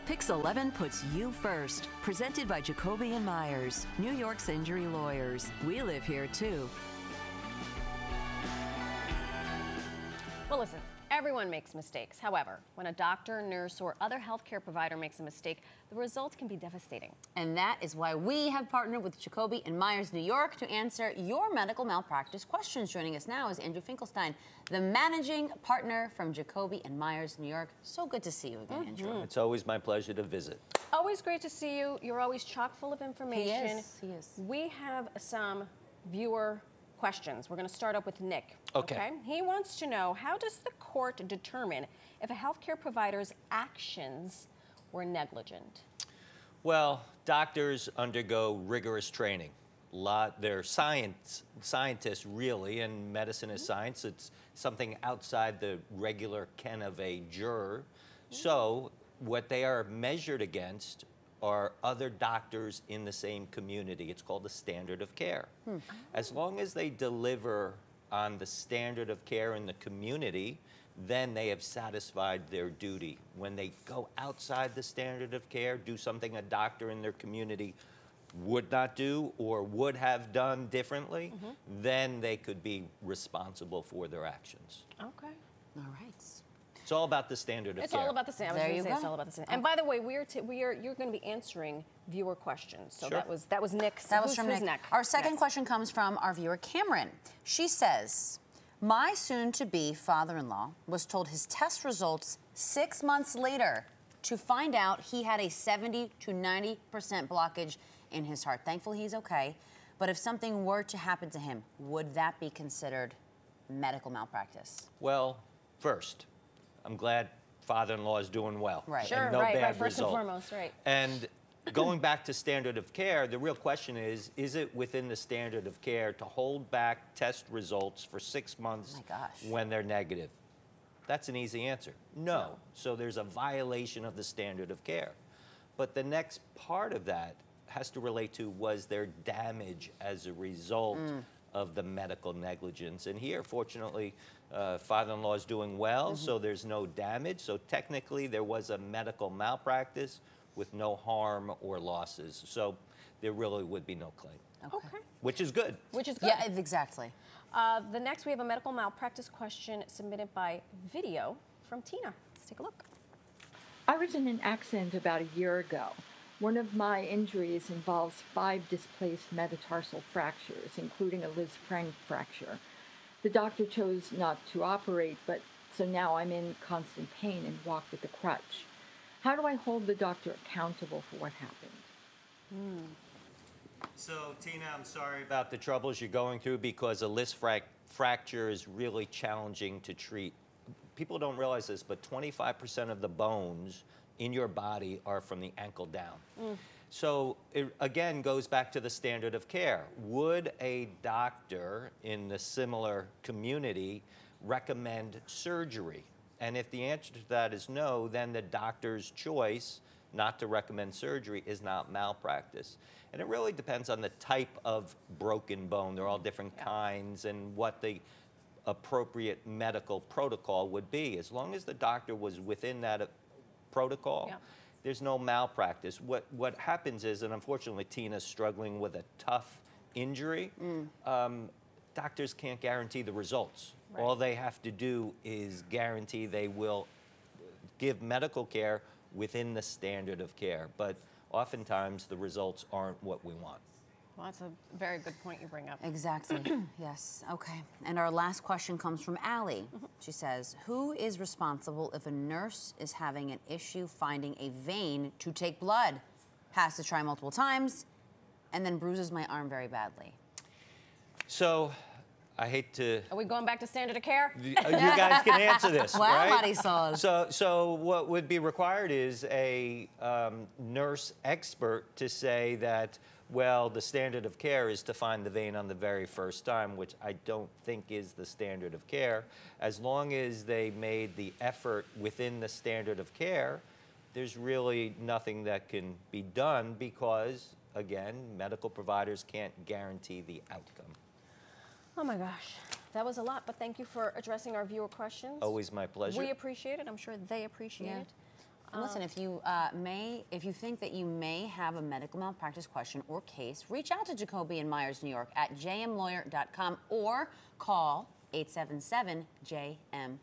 PIX11 puts you first. Presented by Jacoby and Meyers, New York's injury lawyers. We live here too. Well, listen, everyone makes mistakes. However, when a doctor, nurse, or other healthcare provider makes a mistake, the results can be devastating. And that is why we have partnered with Jacoby and Meyers, New York, to answer your medical malpractice questions. Joining us now is Andrew Finkelstein, the managing partner from Jacoby and Myers, New York. So good to see you again, Andrew. It's always my pleasure to visit. Always great to see you. You're always chock full of information. He is. We have some viewer questions. We're going to start up with Nick. Okay. He wants to know, how does the court determine if a healthcare provider's actions were negligent? Well, doctors undergo rigorous training. They're scientists really, and medicine is science. It's something outside the regular ken of a juror. So what they are measured against are other doctors in the same community. It's called the standard of care. As long as they deliver on the standard of care in the community, then they have satisfied their duty. When they go outside the standard of care, do something a doctor in their community would not do or would have done differently, then they could be responsible for their actions. Okay. All right. It's all about the standard of care. It's all about the same. There you go. It's all about the same. And by the way, you're going to be answering viewer questions. So Sure. that was Nick's. That was from who's Nick. Nick? Our second Yes. question comes from our viewer, Cameron. She says, my soon-to-be father-in-law was told his test results 6 months later to find out he had a 70 to 90% blockage in his heart. Thankfully, he's okay. But if something were to happen to him, would that be considered medical malpractice? Well, first, I'm glad father-in-law is doing well. Right. Sure, And no right, bad first result. and foremost, right. And going back to standard of care, the real question is it within the standard of care to hold back test results for 6 months Oh my gosh. when they're negative? That's an easy answer. No. So there's a violation of the standard of care. But the next part of that has to relate to, was there damage as a result of the medical negligence? And here, fortunately, father-in-law is doing well, so there's no damage. So technically, there was a medical malpractice with no harm or losses. So there really would be no claim. Okay. Which is good. Which is good. Yeah, exactly. The next, we have a medical malpractice question submitted by video from Tina. Let's take a look. I was in an accident about a year ago. One of my injuries involves 5 displaced metatarsal fractures, including a Liz Frank fracture. The doctor chose not to operate, but so now I'm in constant pain and walk with a crutch. How do I hold the doctor accountable for what happened? So, Tina, I'm sorry about the troubles you're going through, because a Liz fracture is really challenging to treat. People don't realize this, but 25% of the bones in your body are from the ankle down. So it again goes back to the standard of care. Would a doctor in the similar community recommend surgery? And if the answer to that is no, then the doctor's choice not to recommend surgery is not malpractice. And it really depends on the type of broken bone. They're all different kinds, and what the appropriate medical protocol would be. As long as the doctor was within that protocol, there's no malpractice. What happens is, and unfortunately Tina's struggling with a tough injury, doctors can't guarantee the results. Right. All they have to do is guarantee they will give medical care within the standard of care. But oftentimes the results aren't what we want. Well, that's a very good point you bring up. Exactly. Yes. Okay. And our last question comes from Allie. She says, who is responsible if a nurse is having an issue finding a vein to take blood, has to try multiple times, and then bruises my arm very badly? So, I hate to... Are we going back to standard of care? You guys can answer this, Wow, right? Marysol. So what would be required is a nurse expert to say that, well, the standard of care is to find the vein on the very first time, which I don't think is the standard of care. As long as they made the effort within the standard of care, there's really nothing that can be done because, again, medical providers can't guarantee the outcome. Oh my gosh, that was a lot, but thank you for addressing our viewer questions. Always my pleasure. We appreciate it. I'm sure they appreciate it. And listen, if you think that you may have a medical malpractice question or case, reach out to Jacoby and Meyers, New York at jmlawyer.com or call 877-JM